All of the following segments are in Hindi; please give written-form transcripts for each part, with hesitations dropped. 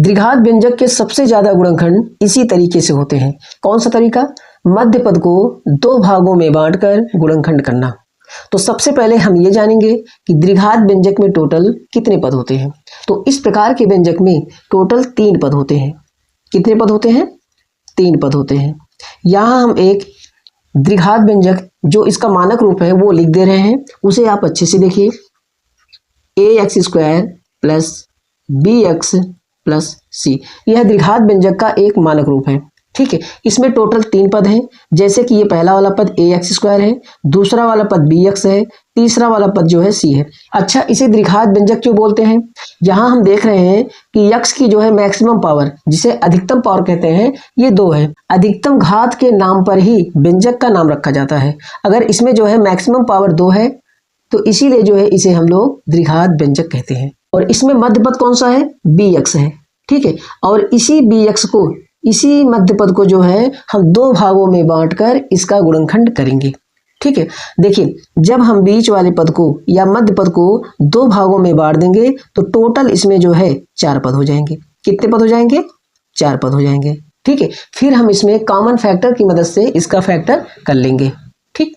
द्विघात व्यंजक के सबसे ज्यादा गुणनखंड इसी तरीके से होते हैं। कौन सा तरीका? मध्य पद को दो भागों में बांटकर गुणनखंड करना। तो सबसे पहले हम ये जानेंगे कि द्विघात व्यंजक में टोटल कितने पद होते हैं। तो इस प्रकार के व्यंजक में टोटल 3 पद होते हैं। कितने पद होते हैं? 3 पद होते हैं। यहाँ हम एक द्विघात व्यंजक जो इसका मानक रूप है वो लिख दे रहे हैं, उसे आप अच्छे से देखिए। ax² plus bx plus c, यह द्विघात व्यंजक का एक मानक रूप है। ठीक है, इसमें टोटल 3 पद हैं। जैसे कि ये पहला वाला पद ax² है, दूसरा वाला पद bx है, तीसरा वाला पद जो है c है। अच्छा, इसे द्विघात व्यंजक क्यों बोलते हैं? यहाँ हम देख रहे हैं कि x की जो है मैक्सिमम पावर, जिसे अधिकतम पावर कहते हैं, ये 2 है। अधिकतम घात के नाम पर ही व्यंजक का नाम रखा जाता है। अगर इसमें जो है मैक्सिमम पावर 2 है तो इसीलिए जो है इसे हम लोग द्विघात व्यंजक कहते हैं। और इसमें मध्य पद कौन सा है? bx है। ठीक है, और इसी bx को, इसी मध्य पद को जो है हम 2 भागों में बांटकर इसका गुणनखंड करेंगे। ठीक है, देखिए जब हम बीच वाले पद को या मध्य पद को 2 भागों में बांट देंगे तो टोटल इसमें जो है 4 पद हो जाएंगे। कितने पद हो जाएंगे? 4 पद हो जाएंगे। ठीक है, फिर हम इसमें कॉमन फैक्टर की मदद से इसका फैक्टर कर लेंगे। ठीक,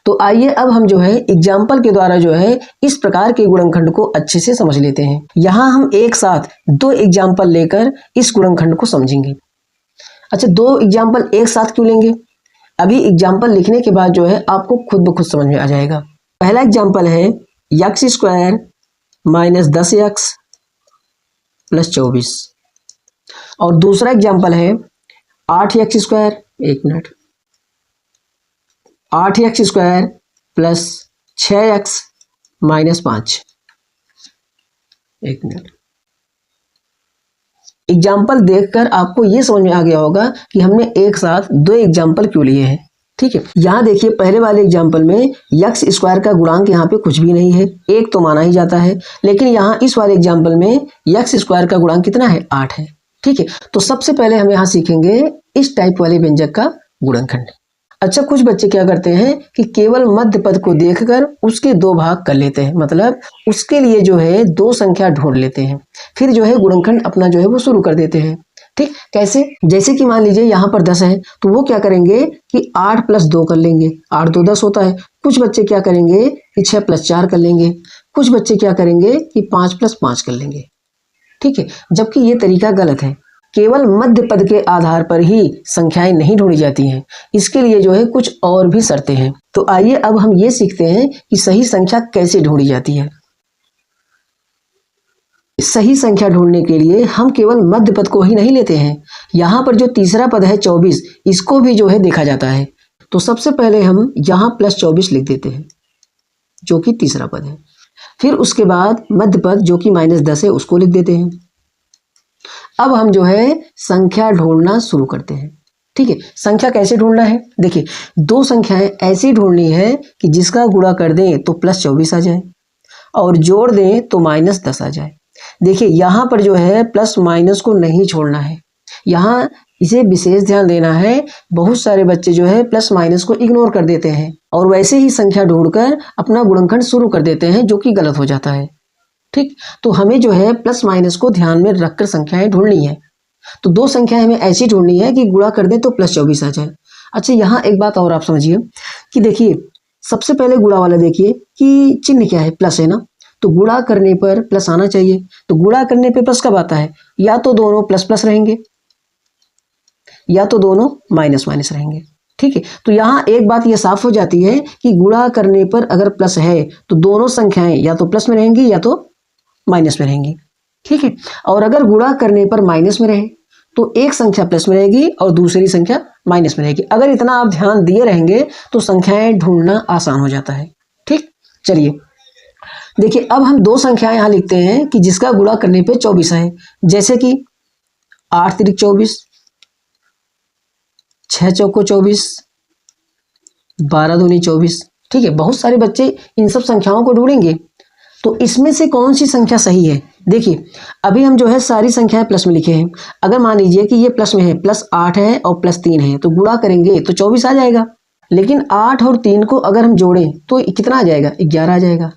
तो आइए अब हम जो है एग्जाम्पल के द्वारा जो है इस प्रकार के गुणनखंड को अच्छे से समझ लेते हैं। यहाँ हम एक साथ 2 एग्जाम्पल लेकर इस गुणनखंड को समझेंगे। अच्छा, 2 एग्जाम्पल एक साथ क्यों लेंगे? अभी एग्जाम्पल लिखने के बाद जो है आपको खुद ब खुद समझ में आ जाएगा। पहला एग्जाम्पल है x² माइनस 10x प्लस 24, और दूसरा एग्जाम्पल है 8x², 1 minute, 8x² plus 6x minus 5, 1 minute. Example देखकर आपको ये समझ में आ गया होगा कि हमने एक साथ 2 एग्जाम्पल क्यों लिए हैं। ठीक है, यहाँ देखिए पहले वाले एग्जाम्पल में x² का गुणांक यहाँ पे कुछ भी नहीं है, 1 तो माना ही जाता है। लेकिन यहाँ इस वाले एग्जाम्पल में x² का गुणांक कितना है? 8 है। ठीक है, तो सबसे पहले हम यहाँ सीखेंगे इस टाइप वाले व्यंजक का गुणनखंड। अच्छा, कुछ बच्चे क्या करते हैं कि केवल मध्य पद को देखकर उसके 2 भाग कर लेते हैं, मतलब उसके लिए जो है 2 संख्या ढूंढ लेते हैं, फिर जो है गुणनखंड अपना जो है वो शुरू कर देते हैं। ठीक, कैसे? जैसे कि मान लीजिए यहाँ पर 10 है तो वो क्या करेंगे कि 8 प्लस 2 कर लेंगे, 8 2 10 होता है। कुछ बच्चे क्या करेंगे कि 6 प्लस 4 कर लेंगे, कुछ बच्चे क्या करेंगे कि 5 प्लस 5 कर लेंगे। ठीक है, जबकि ये तरीका गलत है। केवल मध्य पद के आधार पर ही संख्याएं नहीं ढूंढी जाती हैं, इसके लिए जो है कुछ और भी शर्तें हैं। तो आइए अब हम ये सीखते हैं कि सही संख्या कैसे ढूंढी जाती है। सही संख्या ढूंढने के लिए हम केवल मध्य पद को ही नहीं लेते हैं, यहाँ पर जो तीसरा पद है 24, इसको भी जो है देखा जाता है। तो सबसे पहले हम यहाँ प्लस 24 लिख देते हैं, जो कि तीसरा पद है। फिर उसके बाद मध्य पद जो कि माइनस 10 है उसको लिख देते हैं। अब हम जो है संख्या ढूंढना शुरू करते हैं। ठीक है, संख्या कैसे ढूंढना है? देखिए 2 संख्याएं ऐसी ढूंढनी है कि जिसका गुणा कर दें तो प्लस 24 आ जाए और जोड़ दें तो माइनस 10 आ जाए। देखिए यहाँ पर जो है प्लस माइनस को नहीं छोड़ना है, यहाँ इसे विशेष ध्यान देना है। बहुत सारे बच्चे जो है प्लस माइनस को इग्नोर कर देते हैं और वैसे ही संख्या ढूंढकर अपना गुणनखंड शुरू कर देते हैं, जो कि गलत हो जाता है। ठीक, तो हमें जो है प्लस माइनस को ध्यान में रखकर संख्याएं ढूंढनी है। तो 2 संख्याएं हमें ऐसी ढूंढनी है कि गुणा कर दें तो प्लस 24 आ जाए। अच्छा, यहाँ एक बात और आप समझिए कि देखिए सबसे पहले गुणा वाला देखिए कि चिन्ह क्या है? प्लस है ना, तो गुणा करने पर प्लस आना चाहिए। तो गुणा करने पे प्लस कब आता है? या तो दोनों प्लस प्लस रहेंगे या तो दोनों माइनस माइनस रहेंगे। ठीक है, तो यहाँ एक बात ये साफ हो जाती है कि गुणा करने पर अगर प्लस है तो दोनों संख्याएं या तो प्लस में रहेंगी या तो माइनस में रहेंगी। ठीक है, और अगर गुणा करने पर माइनस में रहे तो एक संख्या प्लस में रहेगी और दूसरी संख्या माइनस में रहेगी। अगर इतना आप ध्यान दिए रहेंगे तो संख्याएं ढूंढना आसान हो जाता है। ठीक, चलिए देखिए अब हम 2 संख्याएं यहाँ लिखते हैं कि जिसका गुणा करने पे 24 है। जैसे कि 8 तिरिक 24, 6 चौको 24, 12 दूनी 24। ठीक है, बहुत सारे बच्चे इन सब संख्याओं को ढूंढेंगे। तो इसमें से कौन सी संख्या सही है? देखिए अभी हम जो है सारी संख्याएं प्लस में लिखे हैं। अगर मान लीजिए कि ये प्लस में है, प्लस 8 है और प्लस 3 है, तो गुणा करेंगे तो 24 आ जाएगा। लेकिन 8 और 3 को अगर हम जोड़ें तो कितना आ जाएगा? 11 आ जाएगा।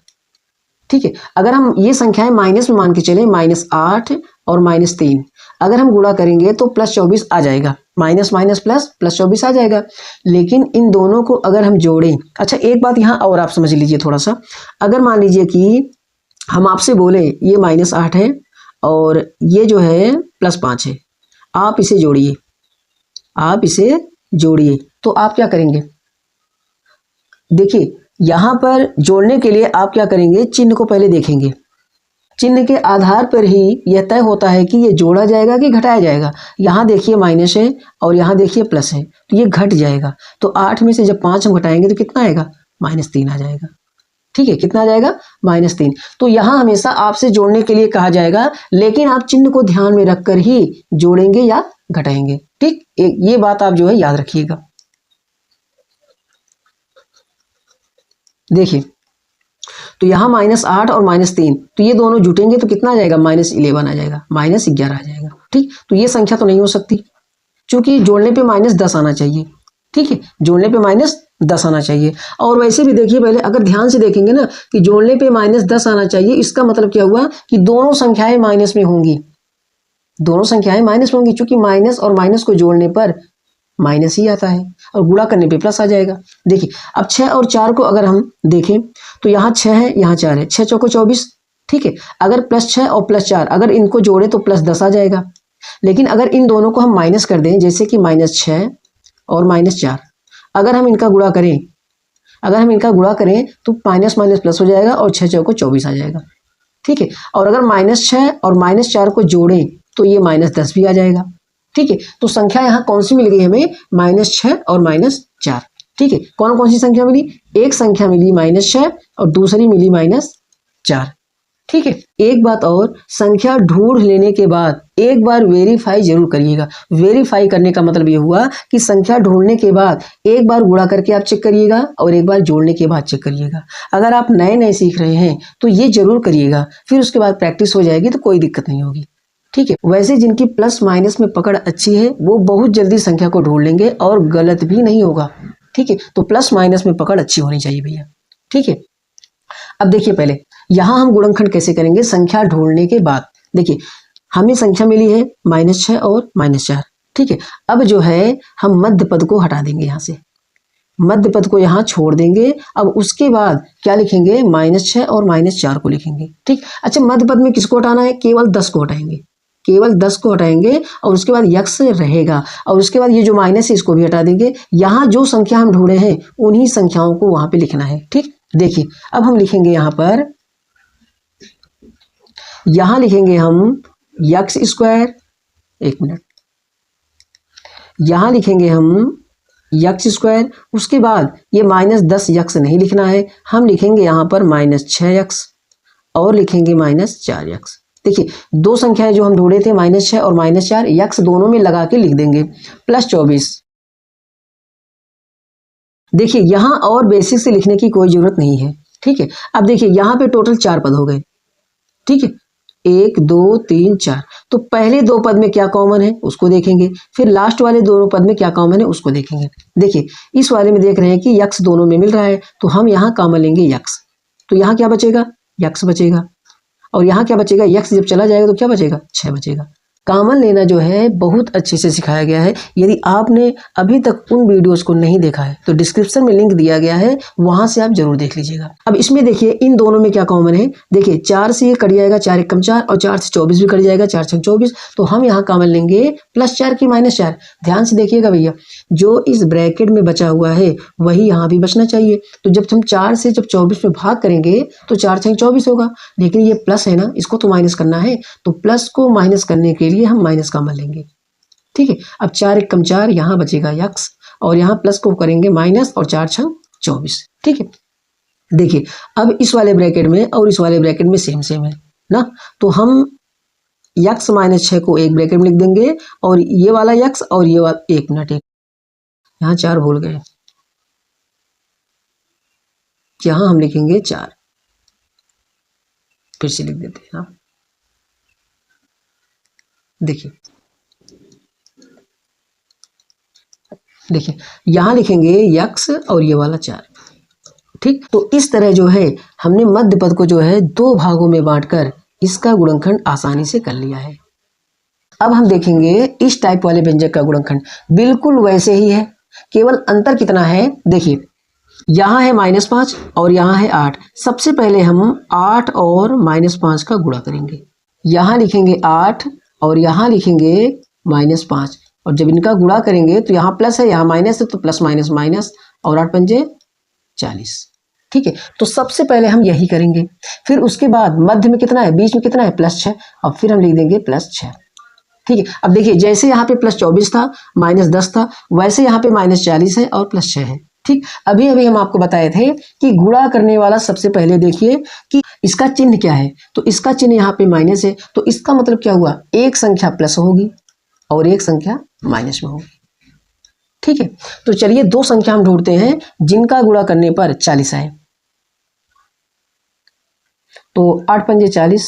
ठीक है, अगर हम ये संख्याएं माइनस में मान के चले, -8 और -3, अगर हम गुणा करेंगे तो +24 आ जाएगा, माइनस माइनस प्लस +24 आ जाएगा। लेकिन इन दोनों को अगर हम जोड़ें, अच्छा एक बात यहाँ और आप समझ लीजिए थोड़ा सा, अगर मान लीजिए कि हम आपसे बोले ये -8 है और ये जो है +5 है, आप इसे जोड़िए, आप इसे जोड़िए, तो आप क्या करेंगे? देखिए यहाँ पर जोड़ने के लिए आप क्या करेंगे, चिन्ह को पहले देखेंगे, चिन्ह के आधार पर ही यह तय होता है कि ये जोड़ा जाएगा कि घटाया जाएगा। यहाँ देखिए माइनस है और यहाँ देखिए प्लस है, तो ये घट जाएगा। तो 8 में से जब 5 हम घटाएंगे तो कितना आएगा? -3 आ जाएगा। ठीक है, कितना आ जाएगा? -3। तो यहाँ हमेशा आपसे जोड़ने के लिए कहा जाएगा, लेकिन आप चिन्ह को ध्यान में रखकर ही जोड़ेंगे या घटाएंगे। ठीक, ये बात आप जो है याद रखिएगा। देखिए तो यहाँ -8 और -3, तो ये दोनों जुटेंगे तो कितना आ जाएगा? -11 आ जाएगा, -11 आ जाएगा। ठीक, तो ये संख्या तो नहीं हो सकती, क्योंकि जोड़ने पे -10 आना चाहिए। ठीक है, जोड़ने पे -10 आना चाहिए। और वैसे भी देखिए पहले, अगर ध्यान से देखेंगे ना कि जोड़ने पे -10 आना चाहिए, इसका मतलब क्या हुआ कि दोनों संख्याएं माइनस में होंगी, दोनों संख्याएं माइनस में होंगी, क्योंकि माइनस और माइनस को जोड़ने पर माइनस ही आता है और गुणा करने पे प्लस आ जाएगा। देखिए अब 6 और 4 को अगर हम देखें तो यहाँ 6 है, यहाँ 4 है, 6 चौको 24। ठीक है, अगर +6 और +4 अगर इनको जोड़े तो +10 आ जाएगा। लेकिन अगर इन दोनों को हम माइनस कर दें, जैसे कि -6 और -4, अगर हम इनका गुणा करें, तो माइनस माइनस प्लस हो जाएगा और 6 चौको 24 आ जाएगा। ठीक है, और अगर -6 और -4 को जोड़ें तो ये -10 भी आ जाएगा। ठीक है, तो संख्या यहाँ कौन सी मिल गई हमें? -6 और -4। ठीक है, कौन कौन सी संख्या मिली? एक संख्या मिली -6 और दूसरी मिली -4। ठीक है, एक बात और, संख्या ढूंढ लेने के बाद एक बार वेरीफाई जरूर करिएगा। वेरीफाई करने का मतलब ये हुआ कि संख्या ढूंढने के बाद एक बार गुणा करके आप चेक करिएगा और एक बार जोड़ने के बाद चेक करिएगा। अगर आप नए नए सीख रहे हैं तो ये जरूर करिएगा, फिर उसके बाद प्रैक्टिस हो जाएगी तो कोई दिक्कत नहीं होगी। ठीक है, वैसे जिनकी प्लस माइनस में पकड़ अच्छी है वो बहुत जल्दी संख्या को ढूंढ लेंगे और गलत भी नहीं होगा। ठीक है, तो प्लस माइनस में पकड़ अच्छी होनी चाहिए भैया। ठीक है, अब देखिए पहले यहाँ हम गुणनखंड कैसे करेंगे संख्या ढूंढने के बाद। देखिए हमें संख्या मिली है -6 और -4। ठीक है, अब जो है हम मध्य पद को हटा देंगे, यहाँ से मध्य पद को यहाँ छोड़ देंगे। अब उसके बाद क्या लिखेंगे? -6 और -4 को लिखेंगे। ठीक, अच्छा मध्य पद में किसको हटाना है? केवल 10 को हटाएंगे, केवल 10 को हटाएंगे और उसके बाद यक्स रहेगा और उसके बाद ये जो माइनस है इसको भी हटा देंगे। यहाँ जो संख्या हम ढूंढे हैं उन्हीं संख्याओं को वहां पे लिखना है। ठीक, देखिए अब हम लिखेंगे यहाँ पर, यहाँ लिखेंगे हम x², एक मिनट, यहाँ लिखेंगे हम x²। उसके बाद ये -10x नहीं लिखना है, हम लिखेंगे यहाँ पर -6x और लिखेंगे -4x। देखिए दो संख्याएं जो हम ढूंढे थे -6 और -4, यक्स दोनों में लगा के लिख देंगे +24। देखिए यहाँ और बेसिक से लिखने की कोई जरूरत नहीं है। ठीक है, अब देखिए यहाँ पे टोटल 4 पद हो गए। ठीक है, 1 2 3 4, तो पहले 2 पद में क्या कॉमन है उसको देखेंगे, फिर लास्ट वाले दोनों पद में क्या कॉमन है उसको देखेंगे। देखिए इस वाले में देख रहे हैं कि यक्स दोनों में मिल रहा है, तो हम यहाँ कॉमन लेंगे यक्स, तो यहाँ क्या बचेगा? यक्स बचेगा। और यहाँ क्या बचेगा? यक्स जब चला जाएगा तो क्या बचेगा? 6 बचेगा। कॉमन लेना जो है बहुत अच्छे से सिखाया गया है। यदि आपने अभी तक उन वीडियोस को नहीं देखा है तो डिस्क्रिप्शन में लिंक दिया गया है, वहां से आप जरूर देख लीजिएगा। अब इसमें देखिए इन दोनों में क्या कॉमन है? देखिए 4 से ये कट जाएगा, 4 1 4 और 4 से 24 भी कट जाएगा, 4 6 24। तो हम यहाँ कॉमन लेंगे +4 की -4। ध्यान से देखिएगा भैया, जो इस ब्रैकेट में बचा हुआ है वही यहाँ भी बचना चाहिए। तो जब हम 4 से जब 24 में भाग करेंगे तो 4 6 24 होगा, लेकिन ये प्लस है ना, इसको तो माइनस करना है, तो प्लस को माइनस करने के लिए हम माइनस कॉमन लेंगे। ठीक है, अब 4 1 4, यहाँ बचेगा यक्स और यहाँ प्लस को करेंगे माइनस और 4 6 24। ठीक है, देखिए अब इस वाले ब्रैकेट में और इस वाले ब्रैकेट में सेम सेम है ना, तो हम यक्स -6 को एक ब्रैकेट में लिख देंगे और ये वाला यक्स और ये वाला, एक मिनट, एक यहाँ 4 भूल गए, यहाँ हम लिखेंगे 4, फिर से लिख देते हैं ना। देखिए यहाँ लिखेंगे यक्स और ये वाला 4। ठीक, तो इस तरह जो है हमने मध्य पद को जो है 2 भागों में बांटकर इसका गुणनखंड आसानी से कर लिया है। अब हम देखेंगे इस टाइप वाले व्यंजक का गुणनखंड बिल्कुल वैसे ही है, केवल अंतर कितना है देखिए, यहाँ है -5 और यहाँ है 8। सबसे पहले हम 8 और -5 का गुणा करेंगे, यहाँ लिखेंगे 8 और यहाँ लिखेंगे -5, और जब इनका गुणा करेंगे तो यहाँ प्लस है यहाँ माइनस है, तो प्लस माइनस माइनस, और 8 पंजे 40। ठीक है, तो सबसे पहले हम यही करेंगे। फिर उसके बाद मध्य में कितना है, बीच में कितना है, +6, अब फिर हम लिख देंगे +6। ठीक है, अब देखिए जैसे यहाँ पे +24 था, -10 था, वैसे यहाँ पे -40 है और +6 है। ठीक, अभी अभी हम आपको बताए थे कि गुणा करने वाला सबसे पहले देखिए कि इसका चिन्ह क्या है, तो इसका चिन्ह यहाँ पे माइनस है, तो इसका मतलब क्या हुआ, एक संख्या प्लस होगी और एक संख्या माइनस में होगी। ठीक है, तो चलिए दो संख्या हम ढूंढते हैं जिनका गुणा करने पर 40 आए। तो 8 पंजे 40,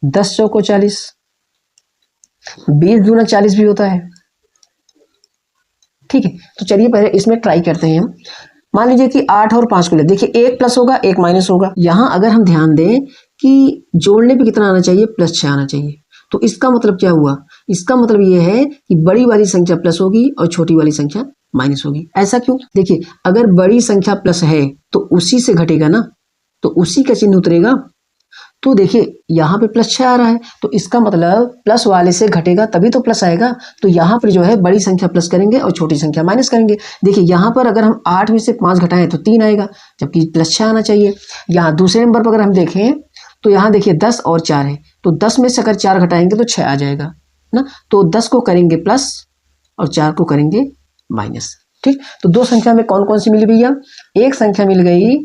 10 चौको 40, 20 दूना 40 भी होता है। ठीक है, तो चलिए पहले इसमें ट्राई करते हैं हम। मान लीजिए कि 8 और 5 को ले, देखिए एक प्लस होगा एक माइनस होगा। यहाँ अगर हम ध्यान दें कि जोड़ने पे कितना आना चाहिए, +6 आना चाहिए, तो इसका मतलब क्या हुआ, इसका मतलब ये है कि बड़ी वाली संख्या प्लस होगी और छोटी वाली संख्या माइनस होगी। ऐसा क्यों, देखिए अगर बड़ी संख्या प्लस है तो उसी से घटेगा ना, तो उसी का चिन्ह उतरेगा। तो देखिए यहाँ पे +6 आ रहा है, तो इसका मतलब प्लस वाले से घटेगा तभी तो प्लस आएगा। तो यहाँ पर जो है बड़ी संख्या प्लस करेंगे और छोटी संख्या माइनस करेंगे। देखिए यहाँ पर अगर हम 8 में से 5 घटाएं तो 3 आएगा, जबकि +6 आना चाहिए। यहाँ दूसरे नंबर पर अगर हम देखें तो यहाँ देखिए 10 और 4 है, तो 10 में से अगर 4 घटाएंगे तो 6 आ जाएगा ना। तो 10 को करेंगे प्लस और 4 को करेंगे माइनस। ठीक, तो दो संख्या में कौन कौन सी मिली भैया, एक संख्या मिल गई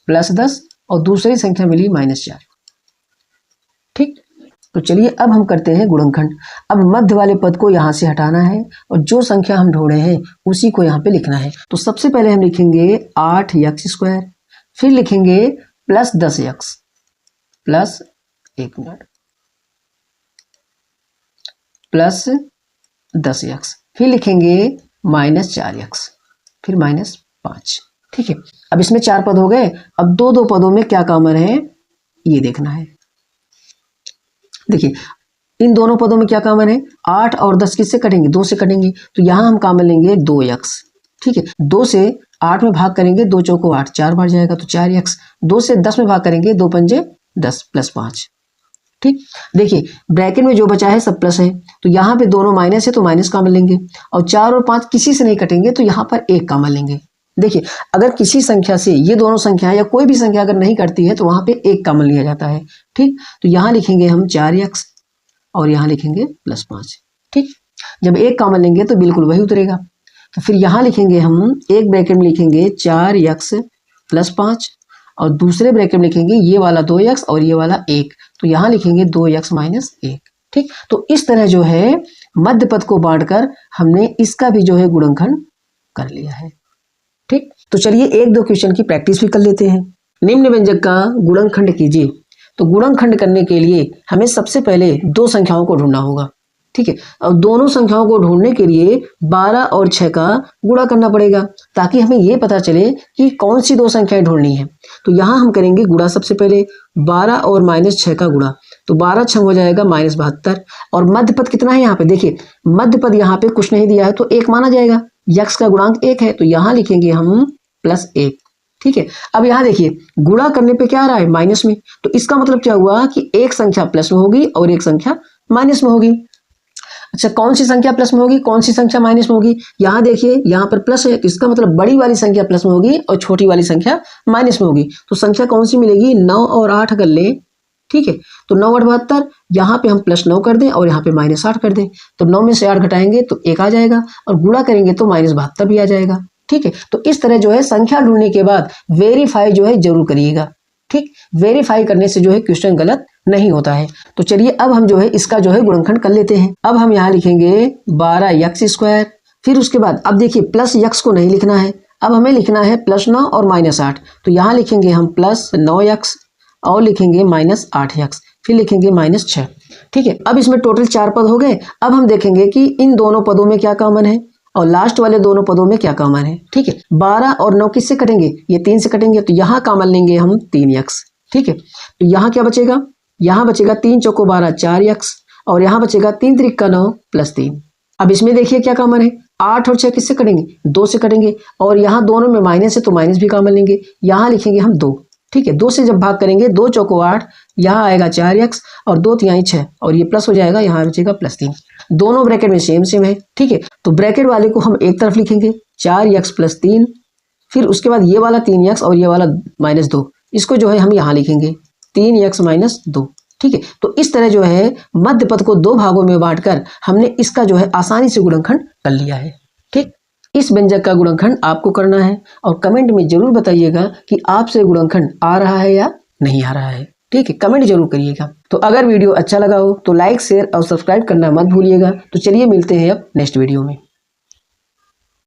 +10 और दूसरी संख्या मिली -4। ठीक, तो चलिए अब हम करते हैं गुणनखंड। अब मध्य वाले पद को यहाँ से हटाना है और जो संख्या हम ढूंढे हैं उसी को यहाँ पे लिखना है। तो सबसे पहले हम लिखेंगे 8x², फिर लिखेंगे +10x प्लस +10x, फिर लिखेंगे -4x, फिर -5। ठीक है, अब इसमें 4 पद हो गए। अब दो दो पदों में क्या कॉमन है ये देखना है। देखिए इन दोनों पदों में क्या कॉमन है, 8 और 10 किससे कटेंगे, 2 से कटेंगे, तो यहाँ हम कॉमन लेंगे 2x। ठीक है, 2 से 8 में भाग करेंगे, 2 चौको 8, 4 बार जाएगा तो 4x। 2 से 10 में भाग करेंगे, 2 पंजे 10 +5। ठीक, देखिए ब्रैकेट में जो बचा है सब प्लस है, तो यहाँ पे दोनों माइनस है तो माइनस कॉमन लेंगे, और 4 और 5 किसी से नहीं कटेंगे तो यहाँ पर 1 कॉमन लेंगे। देखिए अगर किसी संख्या से ये दोनों संख्या या कोई भी संख्या अगर नहीं कटती है तो वहाँ पे 1 कॉमन लिया जाता है। ठीक, तो यहाँ लिखेंगे हम 4x और यहाँ लिखेंगे +5। ठीक, जब 1 कॉमन लेंगे तो बिल्कुल वही उतरेगा। तो फिर यहाँ लिखेंगे हम, एक ब्रैकेट में लिखेंगे 4x +5 और दूसरे ब्रैकेट में लिखेंगे ये वाला 2x और ये वाला 1, तो यहाँ लिखेंगे 2x - 1। ठीक, तो इस तरह जो है मध्य पद को बांटकर हमने इसका भी जो है गुणनखंड कर लिया है। ठीक, तो चलिए एक दो क्वेश्चन की प्रैक्टिस भी कर लेते हैं। निम्न व्यंजक का गुणनखंड कीजिए। तो गुणनखंड करने के लिए हमें सबसे पहले दो संख्याओं को ढूंढना होगा। ठीक है, और दोनों संख्याओं को ढूंढने के लिए 12 और 6 का गुणा करना पड़ेगा ताकि हमें ये पता चले कि कौन सी दो संख्याएं ढूंढनी है। तो यहाँ हम करेंगे गुणा, सबसे पहले 12 और -6 का गुणा, तो 12 6 हो जाएगा -72। और मध्य पद कितना है यहाँ पे, देखिए मध्य पद यहाँ पे कुछ नहीं दिया है तो 1 माना जाएगा, यक्स का गुणांक 1 है, तो यहाँ लिखेंगे हम +1। ठीक है, अब यहाँ देखिए गुणा करने पे क्या आ रहा है, माइनस में, तो इसका मतलब क्या हुआ कि एक संख्या प्लस में होगी और एक संख्या माइनस में होगी। अच्छा, कौन सी संख्या प्लस में होगी, कौन सी संख्या माइनस में होगी, यहाँ देखिए यहाँ पर प्लस है, तो इसका मतलब बड़ी वाली संख्या प्लस में होगी और छोटी वाली संख्या माइनस में होगी। तो संख्या कौन सी मिलेगी, 9 और 8 अगर लें, ठीक है, तो 9 8 72, यहाँ पे हम +9 कर दें और यहाँ पे -8 कर दें, तो 9 में से 8 घटाएंगे तो 1 आ जाएगा, और गुणा करेंगे तो -72 भी आ जाएगा। ठीक है, तो इस तरह जो है संख्या ढूंढने के बाद वेरीफाई जो है जरूर करिएगा। ठीक, वेरीफाई करने से जो है क्वेश्चन गलत नहीं होता है। तो चलिए अब हम जो है इसका जो है गुणनखंड कर लेते हैं। अब हम यहाँ लिखेंगे 12x², फिर उसके बाद अब देखिए प्लस यक्स को नहीं लिखना है, अब हमें लिखना है +9 और -8, तो यहाँ लिखेंगे हम +9x और लिखेंगे -8x, फिर लिखेंगे -6। ठीक है, अब इसमें टोटल 4 पद हो गए। अब हम देखेंगे कि इन दोनों पदों में क्या कॉमन है और लास्ट वाले दोनों पदों में क्या कॉमन है। ठीक है, 12 और 9 किससे कटेंगे, ये 3 से कटेंगे, तो यहाँ कॉमन लेंगे हम 3x। ठीक है, तो यहाँ क्या बचेगा, यहाँ बचेगा 3 चौको 12 4x और यहाँ बचेगा 3 त्रिक का 9 प्लस 3। अब इसमें देखिए क्या कॉमन है, 8 और 6 किससे कटेंगे, 2 से कटेंगे और यहाँ दोनों में माइनस है तो माइनस भी कॉमन लेंगे, यहाँ लिखेंगे हम 2। ठीक है, 2 से जब भाग करेंगे 2 चौको 8, यहाँ आएगा 4x और 2 तिहाई 6 और ये प्लस हो जाएगा, यहाँ बचेगा प्लस 3। दोनों ब्रैकेट में सेम सेम है। ठीक है, तो ब्रैकेट वाले को हम एक तरफ लिखेंगे 4x प्लस 3, फिर उसके बाद ये वाला 3x और ये वाला -2, इसको जो है हम यहाँ लिखेंगे 3x - 2। ठीक है, तो इस तरह जो है मध्य पद को 2 भागों में बांटकर हमने इसका जो है आसानी से गुणनखंड कर लिया है। ठीक, इस व्यंजक का गुणनखंड आपको करना है और कमेंट में जरूर बताइएगा कि आपसे गुणनखंड आ रहा है या नहीं आ रहा है। ठीक है, कमेंट जरूर करिएगा। तो अगर वीडियो अच्छा लगा हो तो लाइक शेयर और सब्सक्राइब करना मत भूलिएगा। तो चलिए मिलते हैं अब नेक्स्ट वीडियो में।